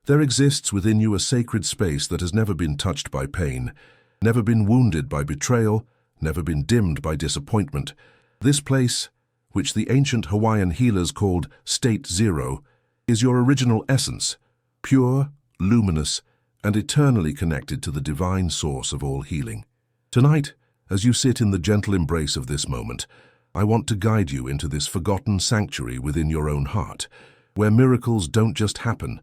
There exists within you a sacred space that has never been touched by pain, never been wounded by betrayal, never been dimmed by disappointment. This place, which the ancient Hawaiian healers called State Zero, is your original essence, pure, luminous, and eternally connected to the divine source of all healing. Tonight, as you sit in the gentle embrace of this moment, I want to guide you into this forgotten sanctuary within your own heart, where miracles don't just happen,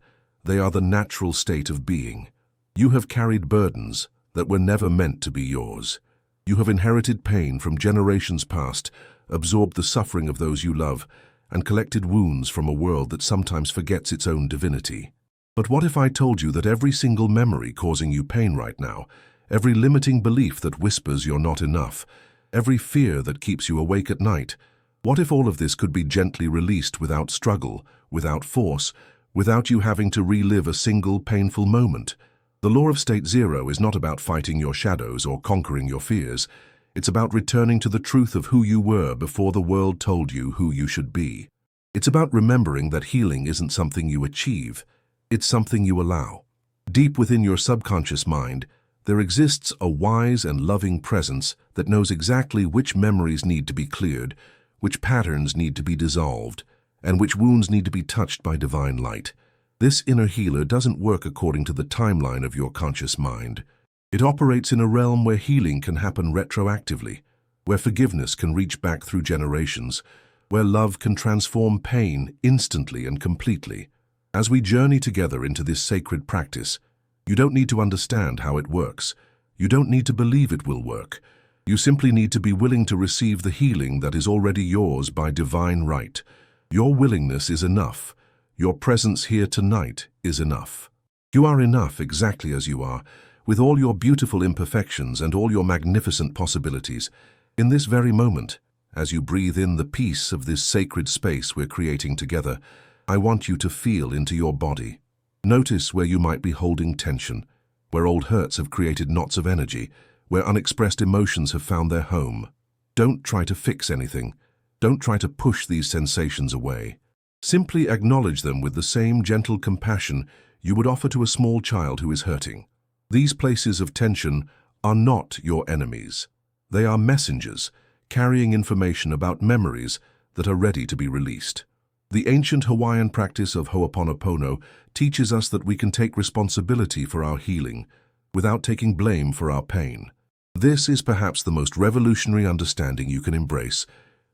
they are the natural state of being. You have carried burdens that were never meant to be yours. You have inherited pain from generations past, absorbed the suffering of those you love, and collected wounds from a world that sometimes forgets its own divinity. But what if I told you that every single memory causing you pain right now, every limiting belief that whispers you're not enough, every fear that keeps you awake at night, what if all of this could be gently released without struggle, without force, without you having to relive a single painful moment? The law of State Zero is not about fighting your shadows or conquering your fears. It's about returning to the truth of who you were before the world told you who you should be. It's about remembering that healing isn't something you achieve, it's something you allow. Deep within your subconscious mind, there exists a wise and loving presence that knows exactly which memories need to be cleared, which patterns need to be dissolved, and which wounds need to be touched by divine light. This inner healer doesn't work according to the timeline of your conscious mind. It operates in a realm where healing can happen retroactively, where forgiveness can reach back through generations, where love can transform pain instantly and completely. As we journey together into this sacred practice, you don't need to understand how it works. You don't need to believe it will work. You simply need to be willing to receive the healing that is already yours by divine right. Your willingness is enough. Your presence here tonight is enough. You are enough exactly as you are, with all your beautiful imperfections and all your magnificent possibilities. In this very moment, as you breathe in the peace of this sacred space we're creating together, I want you to feel into your body. Notice where you might be holding tension, where old hurts have created knots of energy, where unexpressed emotions have found their home. Don't try to fix anything. Don't try to push these sensations away. Simply acknowledge them with the same gentle compassion you would offer to a small child who is hurting. These places of tension are not your enemies. They are messengers, carrying information about memories that are ready to be released. The ancient Hawaiian practice of Ho'oponopono teaches us that we can take responsibility for our healing without taking blame for our pain. This is perhaps the most revolutionary understanding you can embrace.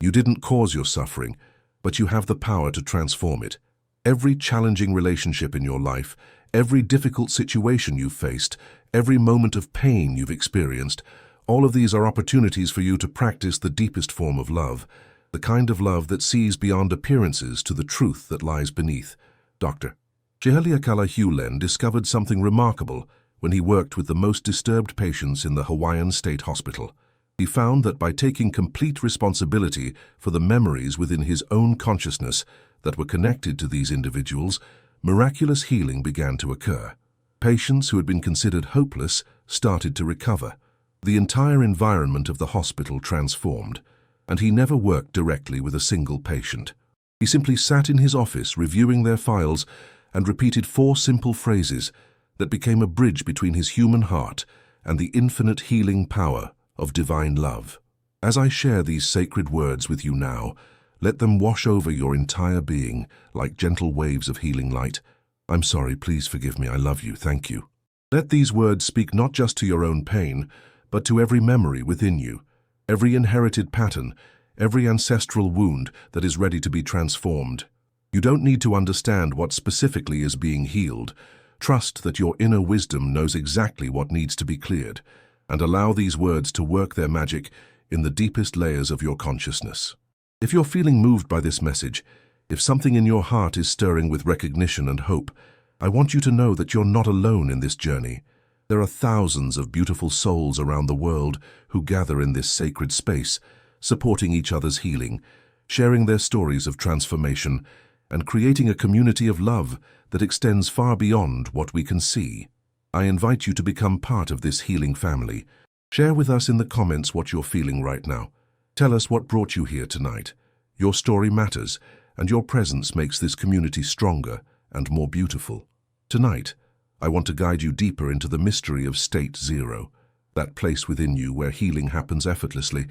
You didn't cause your suffering, but you have the power to transform it. Every challenging relationship in your life, every difficult situation you've faced, every moment of pain you've experienced, all of these are opportunities for you to practice the deepest form of love, the kind of love that sees beyond appearances to the truth that lies beneath. Dr. Ihaleakala Hew Len discovered something remarkable when he worked with the most disturbed patients in the Hawaiian State Hospital. He found that by taking complete responsibility for the memories within his own consciousness that were connected to these individuals, miraculous healing began to occur. Patients who had been considered hopeless started to recover. The entire environment of the hospital transformed, and he never worked directly with a single patient. He simply sat in his office reviewing their files and repeated 4 simple phrases that became a bridge between his human heart and the infinite healing power of divine love. As I share these sacred words with you now, let them wash over your entire being like gentle waves of healing light. I'm sorry, please forgive me, I love you, thank you. Let these words speak not just to your own pain, but to every memory within you, every inherited pattern, every ancestral wound that is ready to be transformed. You don't need to understand what specifically is being healed. Trust that your inner wisdom knows exactly what needs to be cleared, and allow these words to work their magic in the deepest layers of your consciousness. If you're feeling moved by this message, if something in your heart is stirring with recognition and hope, I want you to know that you're not alone in this journey. There are thousands of beautiful souls around the world who gather in this sacred space, supporting each other's healing, sharing their stories of transformation, and creating a community of love that extends far beyond what we can see. I invite you to become part of this healing family. Share with us in the comments what you're feeling right now. Tell us what brought you here tonight. Your story matters, and your presence makes this community stronger and more beautiful. Tonight, I want to guide you deeper into the mystery of State Zero, that place within you where healing happens effortlessly,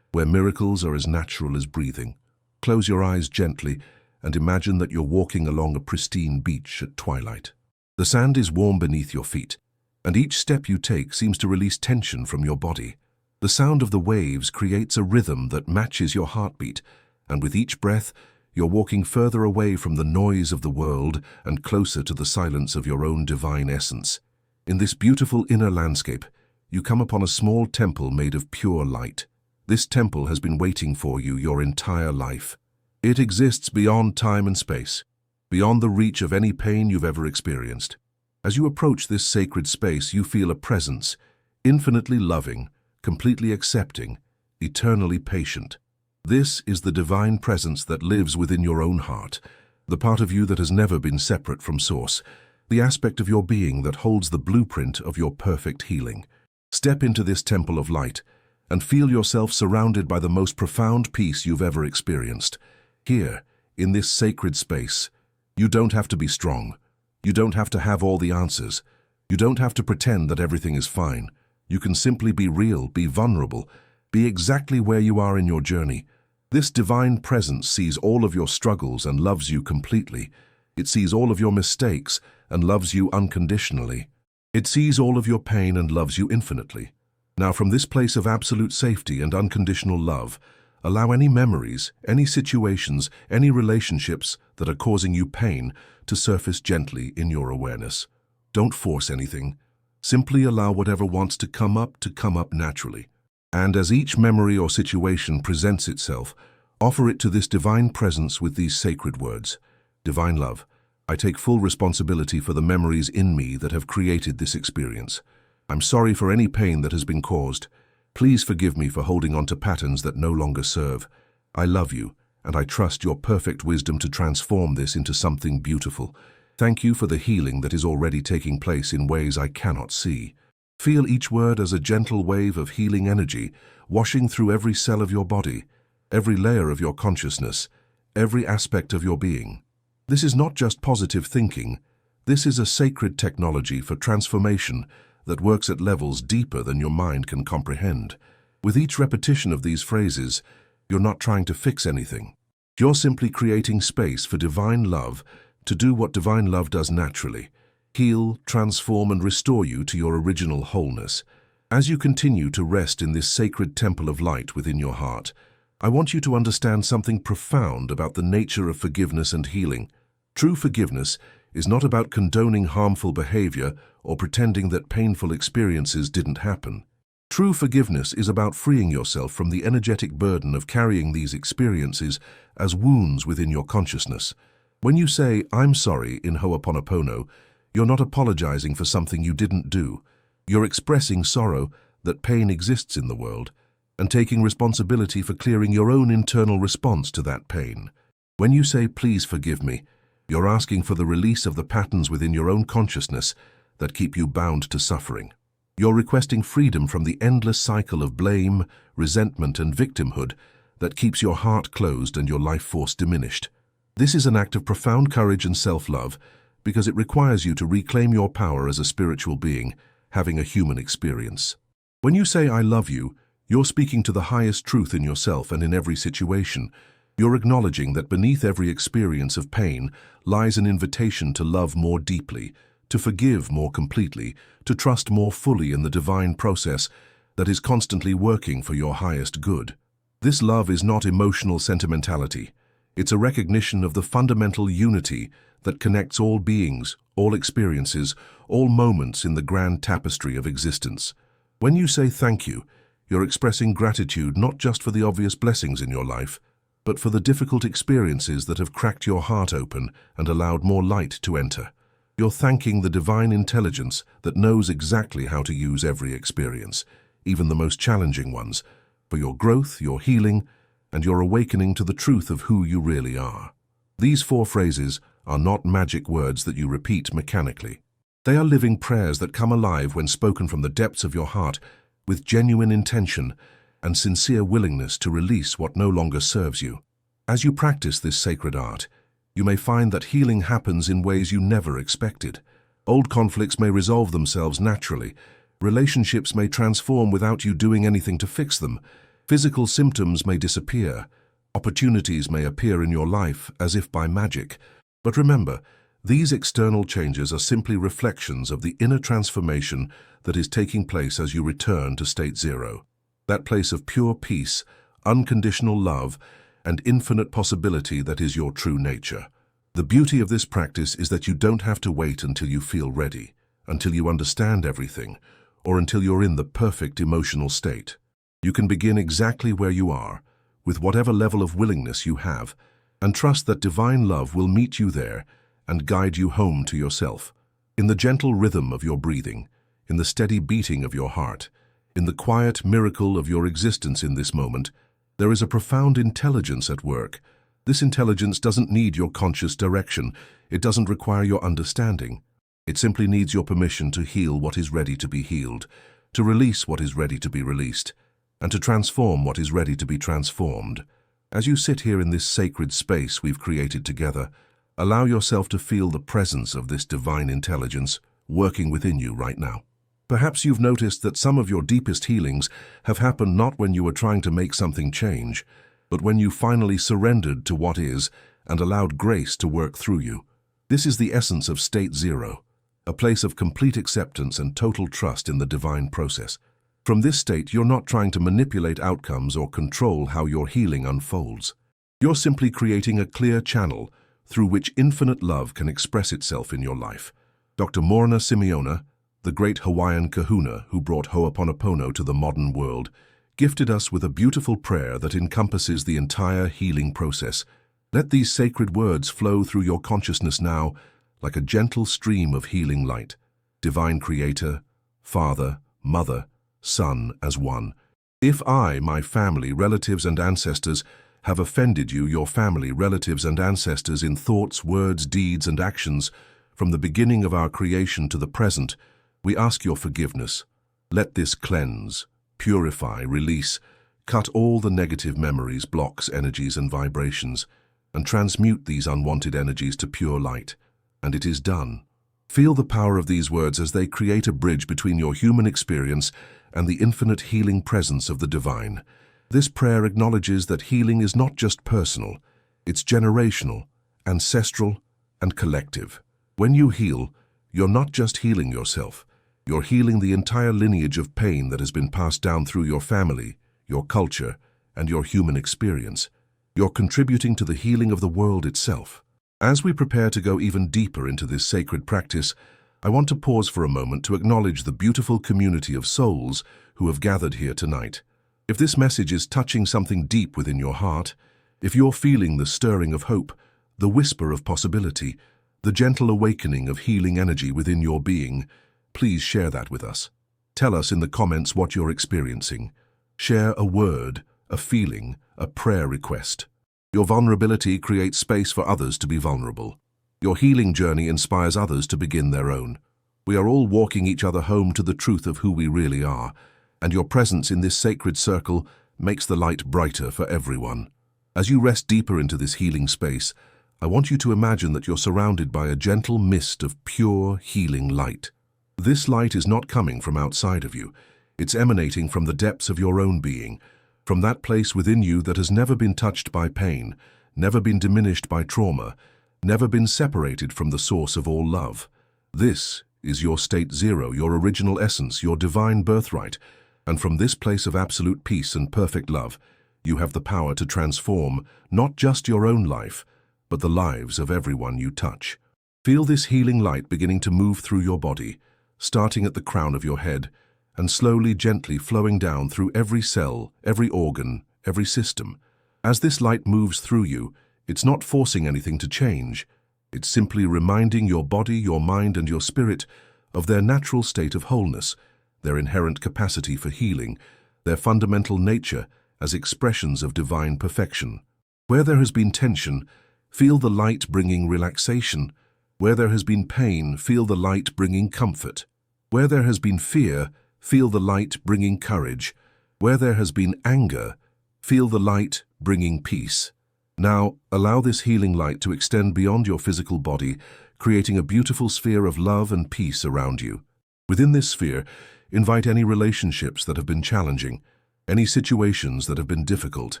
where miracles are as natural as breathing. Close your eyes gently and imagine that you're walking along a pristine beach at twilight. The sand is warm beneath your feet, and each step you take seems to release tension from your body. The sound of the waves creates a rhythm that matches your heartbeat, and with each breath, you're walking further away from the noise of the world and closer to the silence of your own divine essence. In this beautiful inner landscape, you come upon a small temple made of pure light. This temple has been waiting for you your entire life. It exists beyond time and space, beyond the reach of any pain you've ever experienced. As you approach this sacred space, you feel a presence, infinitely loving, completely accepting, eternally patient. This is the divine presence that lives within your own heart, the part of you that has never been separate from Source, the aspect of your being that holds the blueprint of your perfect healing. Step into this temple of light and feel yourself surrounded by the most profound peace you've ever experienced. Here, in this sacred space, you don't have to be strong. You don't have to have all the answers. You don't have to pretend that everything is fine. You can simply be real, be vulnerable, be exactly where you are in your journey. This divine presence sees all of your struggles and loves you completely. It sees all of your mistakes and loves you unconditionally. It sees all of your pain and loves you infinitely. Now, from this place of absolute safety and unconditional love, allow any memories, any situations, any relationships that are causing you pain to surface gently in your awareness. Don't force anything. Simply allow whatever wants to come up naturally. And as each memory or situation presents itself, offer it to this divine presence with these sacred words. Divine love, I take full responsibility for the memories in me that have created this experience. I'm sorry for any pain that has been caused. Please forgive me for holding on to patterns that no longer serve. I love you, and I trust your perfect wisdom to transform this into something beautiful. Thank you for the healing that is already taking place in ways I cannot see. Feel each word as a gentle wave of healing energy, washing through every cell of your body, every layer of your consciousness, every aspect of your being. This is not just positive thinking. This is a sacred technology for transformation that works at levels deeper than your mind can comprehend. With each repetition of these phrases, you're not trying to fix anything. You're simply creating space for divine love to do what divine love does naturally: heal, transform, and restore you to your original wholeness. As you continue to rest in this sacred temple of light within your heart, I want you to understand something profound about the nature of forgiveness and healing. True forgiveness is not about condoning harmful behavior or pretending that painful experiences didn't happen. True forgiveness is about freeing yourself from the energetic burden of carrying these experiences as wounds within your consciousness. When you say, "I'm sorry" in Ho'oponopono, you're not apologizing for something you didn't do. You're expressing sorrow that pain exists in the world and taking responsibility for clearing your own internal response to that pain. When you say, "Please forgive me," you're asking for the release of the patterns within your own consciousness that keep you bound to suffering. You're requesting freedom from the endless cycle of blame, resentment, and victimhood that keeps your heart closed and your life force diminished. This is an act of profound courage and self-love because it requires you to reclaim your power as a spiritual being, having a human experience. When you say, "I love you," you're speaking to the highest truth in yourself and in every situation. You're acknowledging that beneath every experience of pain lies an invitation to love more deeply, to forgive more completely, to trust more fully in the divine process that is constantly working for your highest good. This love is not emotional sentimentality. It's a recognition of the fundamental unity that connects all beings, all experiences, all moments in the grand tapestry of existence. When you say thank you, you're expressing gratitude not just for the obvious blessings in your life, but for the difficult experiences that have cracked your heart open and allowed more light to enter. You're thanking the divine intelligence that knows exactly how to use every experience, even the most challenging ones, for your growth, your healing, and your awakening to the truth of who you really are. These 4 phrases are not magic words that you repeat mechanically. They are living prayers that come alive when spoken from the depths of your heart with genuine intention and sincere willingness to release what no longer serves you. As you practice this sacred art, you may find that healing happens in ways you never expected. Old conflicts may resolve themselves naturally. Relationships may transform without you doing anything to fix them. Physical symptoms may disappear. Opportunities may appear in your life as if by magic. But remember, these external changes are simply reflections of the inner transformation that is taking place as you return to state zero. That place of pure peace, unconditional love, and infinite possibility that is your true nature. The beauty of this practice is that you don't have to wait until you feel ready, until you understand everything, or until you're in the perfect emotional state. You can begin exactly where you are, with whatever level of willingness you have, and trust that divine love will meet you there and guide you home to yourself. In the gentle rhythm of your breathing, in the steady beating of your heart, in the quiet miracle of your existence in this moment, there is a profound intelligence at work. This intelligence doesn't need your conscious direction. It doesn't require your understanding. It simply needs your permission to heal what is ready to be healed, to release what is ready to be released, and to transform what is ready to be transformed. As you sit here in this sacred space we've created together, allow yourself to feel the presence of this divine intelligence working within you right now. Perhaps you've noticed that some of your deepest healings have happened not when you were trying to make something change, but when you finally surrendered to what is and allowed grace to work through you. This is the essence of state zero, a place of complete acceptance and total trust in the divine process. From this state, you're not trying to manipulate outcomes or control how your healing unfolds. You're simply creating a clear channel through which infinite love can express itself in your life. Dr. Morrnah Simeona, the great Hawaiian kahuna who brought Ho'oponopono to the modern world, gifted us with a beautiful prayer that encompasses the entire healing process. Let these sacred words flow through your consciousness now like a gentle stream of healing light. Divine Creator, Father, Mother, Son as one. If I, my family, relatives and ancestors, have offended you, your family, relatives and ancestors in thoughts, words, deeds and actions, from the beginning of our creation to the present, we ask your forgiveness. Let this cleanse, purify, release, cut all the negative memories, blocks, energies and vibrations, and transmute these unwanted energies to pure light. And it is done. Feel the power of these words as they create a bridge between your human experience and the infinite healing presence of the divine. This prayer acknowledges that healing is not just personal, it's generational, ancestral, and collective. When you heal, you're not just healing yourself, you're healing the entire lineage of pain that has been passed down through your family, your culture, and your human experience. You're contributing to the healing of the world itself. As we prepare to go even deeper into this sacred practice, I want to pause for a moment to acknowledge the beautiful community of souls who have gathered here tonight. If this message is touching something deep within your heart, if you're feeling the stirring of hope, the whisper of possibility, the gentle awakening of healing energy within your being, please share that with us. Tell us in the comments what you're experiencing. Share a word, a feeling, a prayer request. Your vulnerability creates space for others to be vulnerable. Your healing journey inspires others to begin their own. We are all walking each other home to the truth of who we really are, and your presence in this sacred circle makes the light brighter for everyone. As you rest deeper into this healing space, I want you to imagine that you're surrounded by a gentle mist of pure, healing light. This light is not coming from outside of you. It's emanating from the depths of your own being, from that place within you that has never been touched by pain, never been diminished by trauma, never been separated from the source of all love. This is your state zero, your original essence, your divine birthright, and from this place of absolute peace and perfect love, you have the power to transform not just your own life, but the lives of everyone you touch. Feel this healing light beginning to move through your body, starting at the crown of your head, and slowly, gently flowing down through every cell, every organ, every system. As this light moves through you, it's not forcing anything to change. It's simply reminding your body, your mind, and your spirit of their natural state of wholeness, their inherent capacity for healing, their fundamental nature as expressions of divine perfection. Where there has been tension, feel the light bringing relaxation. Where there has been pain, feel the light bringing comfort. Where there has been fear, feel the light bringing courage. Where there has been anger, feel the light bringing peace. Now, allow this healing light to extend beyond your physical body, creating a beautiful sphere of love and peace around you. Within this sphere, invite any relationships that have been challenging, any situations that have been difficult,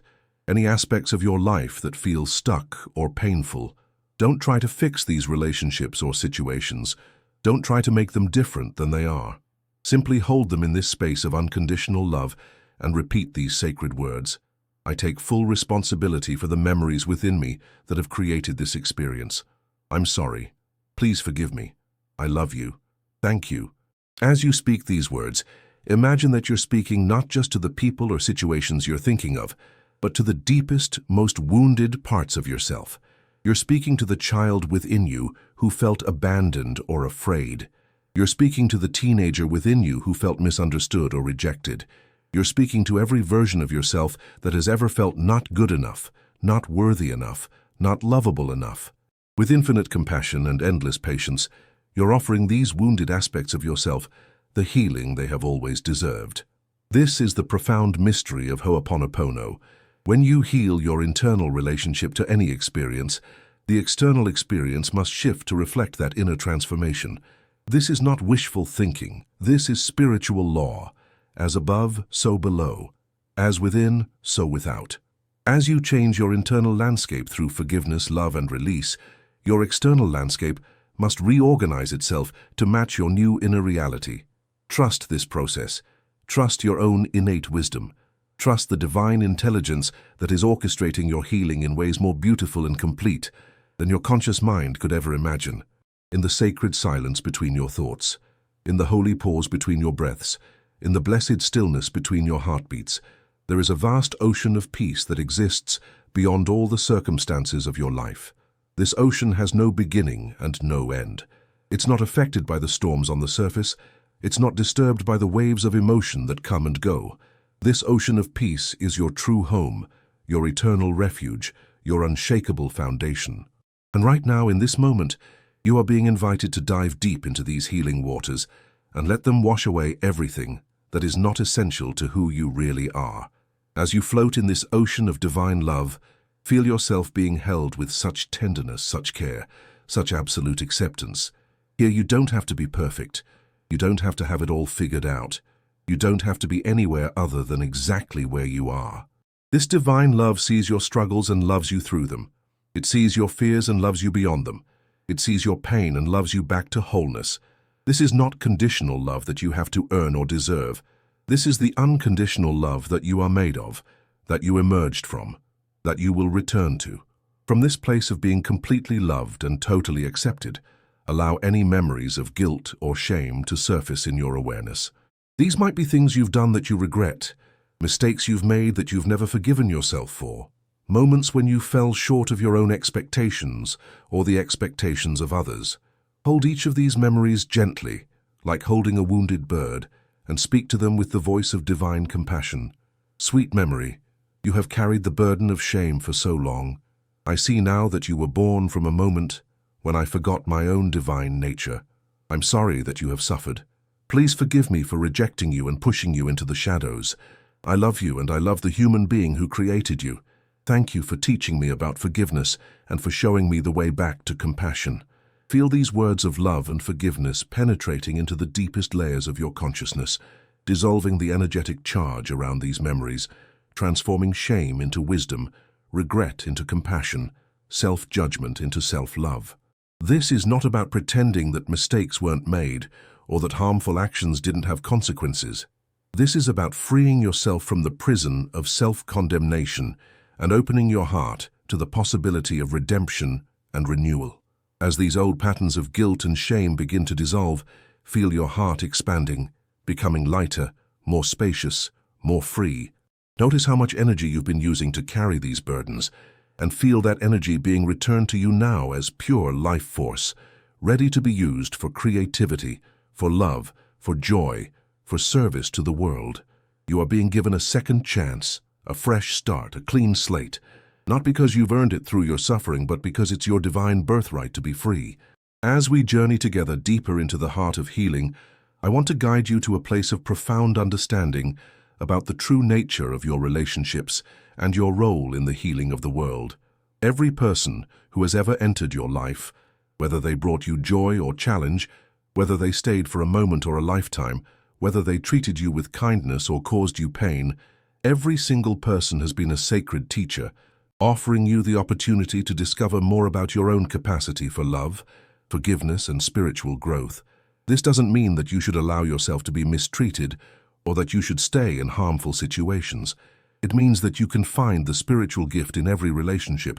any aspects of your life that feel stuck or painful. Don't try to fix these relationships or situations. Don't try to make them different than they are. Simply hold them in this space of unconditional love and repeat these sacred words. I take full responsibility for the memories within me that have created this experience. I'm sorry. Please forgive me. I love you. Thank you. As you speak these words, imagine that you're speaking not just to the people or situations you're thinking of, but to the deepest, most wounded parts of yourself. You're speaking to the child within you who felt abandoned or afraid. You're speaking to the teenager within you who felt misunderstood or rejected. You're speaking to every version of yourself that has ever felt not good enough, not worthy enough, not lovable enough. With infinite compassion and endless patience, you're offering these wounded aspects of yourself the healing they have always deserved. This is the profound mystery of Ho'oponopono. When you heal your internal relationship to any experience, the external experience must shift to reflect that inner transformation. This is not wishful thinking. This is spiritual law. As above, so below. As within, so without. As you change your internal landscape through forgiveness, love, and release, your external landscape must reorganize itself to match your new inner reality. Trust this process. Trust your own innate wisdom. Trust the divine intelligence that is orchestrating your healing in ways more beautiful and complete than your conscious mind could ever imagine. In the sacred silence between your thoughts, in the holy pause between your breaths, in the blessed stillness between your heartbeats, there is a vast ocean of peace that exists beyond all the circumstances of your life. This ocean has no beginning and no end. It's not affected by the storms on the surface. It's not disturbed by the waves of emotion that come and go. This ocean of peace is your true home, your eternal refuge, your unshakable foundation. And right now, in this moment, you are being invited to dive deep into these healing waters and let them wash away everything that is not essential to who you really are. As you float in this ocean of divine love, feel yourself being held with such tenderness, such care, such absolute acceptance. Here you don't have to be perfect. You don't have to have it all figured out. You don't have to be anywhere other than exactly where you are. This divine love sees your struggles and loves you through them. It sees your fears and loves you beyond them. It sees your pain and loves you back to wholeness. This is not conditional love that you have to earn or deserve. This is the unconditional love that you are made of, that you emerged from, that you will return to. From this place of being completely loved and totally accepted, allow any memories of guilt or shame to surface in your awareness. These might be things you've done that you regret, mistakes you've made that you've never forgiven yourself for, moments when you fell short of your own expectations or the expectations of others. Hold each of these memories gently, like holding a wounded bird, and speak to them with the voice of divine compassion. Sweet memory, you have carried the burden of shame for so long. I see now that you were born from a moment when I forgot my own divine nature. I'm sorry that you have suffered. Please forgive me for rejecting you and pushing you into the shadows. I love you and I love the human being who created you. Thank you for teaching me about forgiveness and for showing me the way back to compassion. Feel these words of love and forgiveness penetrating into the deepest layers of your consciousness, dissolving the energetic charge around these memories, transforming shame into wisdom, regret into compassion, self-judgment into self-love. This is not about pretending that mistakes weren't made or that harmful actions didn't have consequences. This is about freeing yourself from the prison of self-condemnation and opening your heart to the possibility of redemption and renewal. As these old patterns of guilt and shame begin to dissolve, feel your heart expanding, becoming lighter, more spacious, more free. Notice how much energy you've been using to carry these burdens, and feel that energy being returned to you now as pure life force, ready to be used for creativity, for love, for joy, for service to the world. You are being given a second chance, a fresh start, a clean slate, not because you've earned it through your suffering, but because it's your divine birthright to be free. As we journey together deeper into the heart of healing, I want to guide you to a place of profound understanding about the true nature of your relationships and your role in the healing of the world. Every person who has ever entered your life, whether they brought you joy or challenge, whether they stayed for a moment or a lifetime, whether they treated you with kindness or caused you pain, every single person has been a sacred teacher, offering you the opportunity to discover more about your own capacity for love, forgiveness, and spiritual growth. This doesn't mean that you should allow yourself to be mistreated or that you should stay in harmful situations. It means that you can find the spiritual gift in every relationship,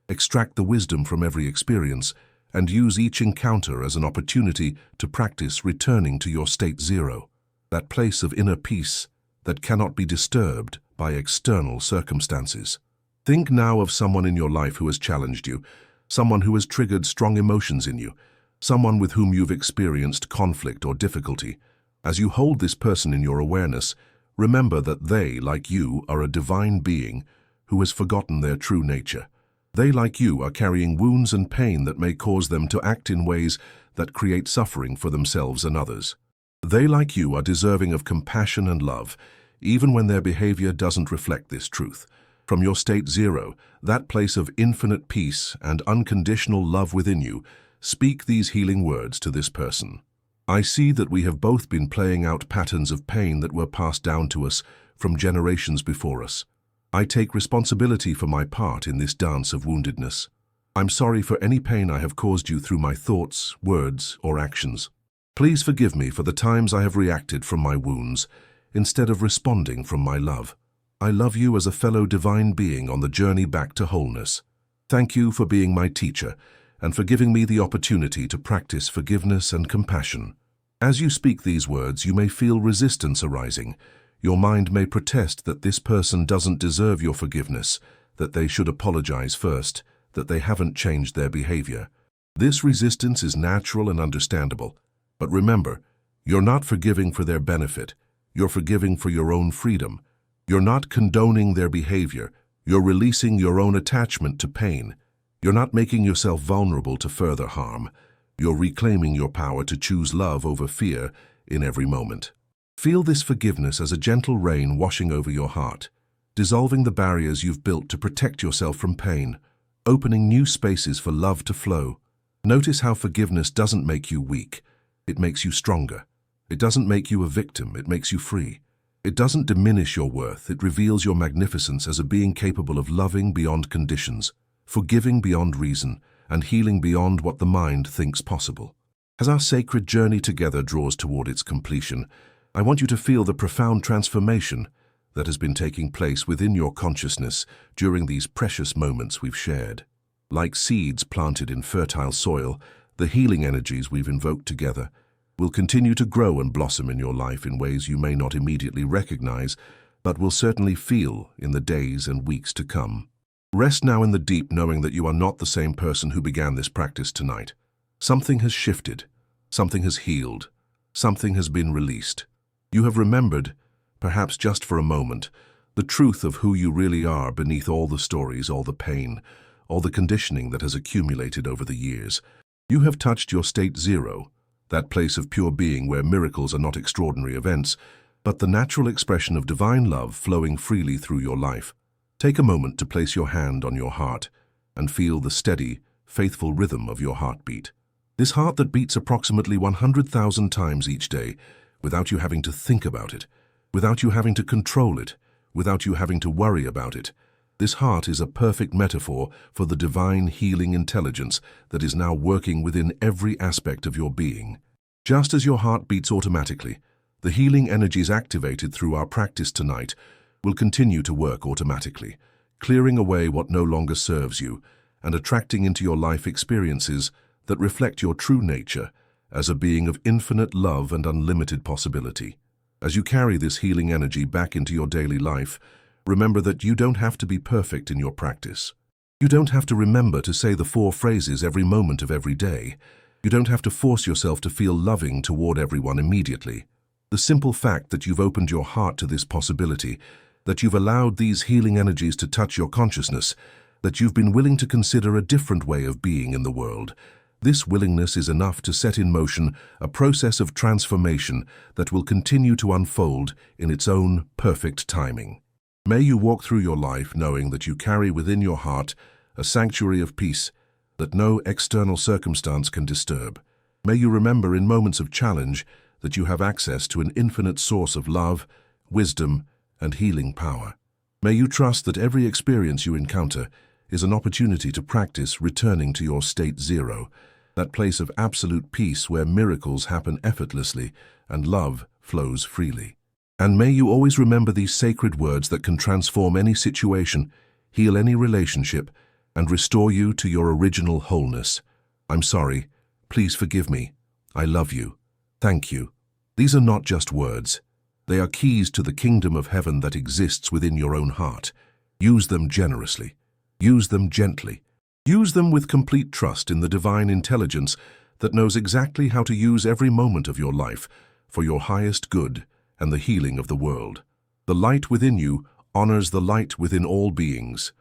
extract the wisdom from every experience, and use each encounter as an opportunity to practice returning to your state zero, that place of inner peace that cannot be disturbed by external circumstances. Think now of someone in your life who has challenged you, someone who has triggered strong emotions in you, someone with whom you've experienced conflict or difficulty. As you hold this person in your awareness, remember that they, like you, are a divine being who has forgotten their true nature. They, like you, are carrying wounds and pain that may cause them to act in ways that create suffering for themselves and others. They, like you, are deserving of compassion and love, even when their behavior doesn't reflect this truth. From your state zero, that place of infinite peace and unconditional love within you, speak these healing words to this person. I see that we have both been playing out patterns of pain that were passed down to us from generations before us. I take responsibility for my part in this dance of woundedness. I'm sorry for any pain I have caused you through my thoughts, words, or actions. Please forgive me for the times I have reacted from my wounds instead of responding from my love. I love you as a fellow divine being on the journey back to wholeness. Thank you for being my teacher and for giving me the opportunity to practice forgiveness and compassion. As you speak these words, you may feel resistance arising. Your mind may protest that this person doesn't deserve your forgiveness, that they should apologize first, that they haven't changed their behavior. This resistance is natural and understandable. But remember, you're not forgiving for their benefit. You're forgiving for your own freedom. You're not condoning their behavior. You're releasing your own attachment to pain. You're not making yourself vulnerable to further harm. You're reclaiming your power to choose love over fear in every moment. Feel this forgiveness as a gentle rain washing over your heart, dissolving the barriers you've built to protect yourself from pain, opening new spaces for love to flow. Notice how forgiveness doesn't make you weak. It makes you stronger. It doesn't make you a victim. It makes you free. It doesn't diminish your worth. It reveals your magnificence as a being capable of loving beyond conditions, forgiving beyond reason, and healing beyond what the mind thinks possible. As our sacred journey together draws toward its completion, I want you to feel the profound transformation that has been taking place within your consciousness during these precious moments we've shared. Like seeds planted in fertile soil, the healing energies we've invoked together will continue to grow and blossom in your life in ways you may not immediately recognize, but will certainly feel in the days and weeks to come. Rest now in the deep, knowing that you are not the same person who began this practice tonight. Something has shifted, something has healed, something has been released. You have remembered, perhaps just for a moment, the truth of who you really are beneath all the stories, all the pain, all the conditioning that has accumulated over the years. You have touched your state zero, that place of pure being where miracles are not extraordinary events, but the natural expression of divine love flowing freely through your life. Take a moment to place your hand on your heart and feel the steady, faithful rhythm of your heartbeat. This heart that beats approximately 100,000 times each day, without you having to think about it, without you having to control it, without you having to worry about it. This heart is a perfect metaphor for the divine healing intelligence that is now working within every aspect of your being. Just as your heart beats automatically, the healing energies activated through our practice tonight will continue to work automatically, clearing away what no longer serves you and attracting into your life experiences that reflect your true nature as a being of infinite love and unlimited possibility. As you carry this healing energy back into your daily life, remember that you don't have to be perfect in your practice. You don't have to remember to say the 4 phrases every moment of every day. You don't have to force yourself to feel loving toward everyone immediately. The simple fact that you've opened your heart to this possibility, that you've allowed these healing energies to touch your consciousness, that you've been willing to consider a different way of being in the world, this willingness is enough to set in motion a process of transformation that will continue to unfold in its own perfect timing. May you walk through your life knowing that you carry within your heart a sanctuary of peace, that no external circumstance can disturb. May you remember in moments of challenge that you have access to an infinite source of love, wisdom, and healing power. May you trust that every experience you encounter is an opportunity to practice returning to your state zero, that place of absolute peace where miracles happen effortlessly and love flows freely. And may you always remember these sacred words that can transform any situation, heal any relationship, and restore you to your original wholeness. I'm sorry. Please forgive me. I love you. Thank you. These are not just words. They are keys to the kingdom of heaven that exists within your own heart. Use them generously. Use them gently. Use them with complete trust in the divine intelligence that knows exactly how to use every moment of your life for your highest good and the healing of the world. The light within you honors the light within all beings.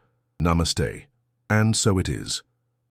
Namaste. And so it is.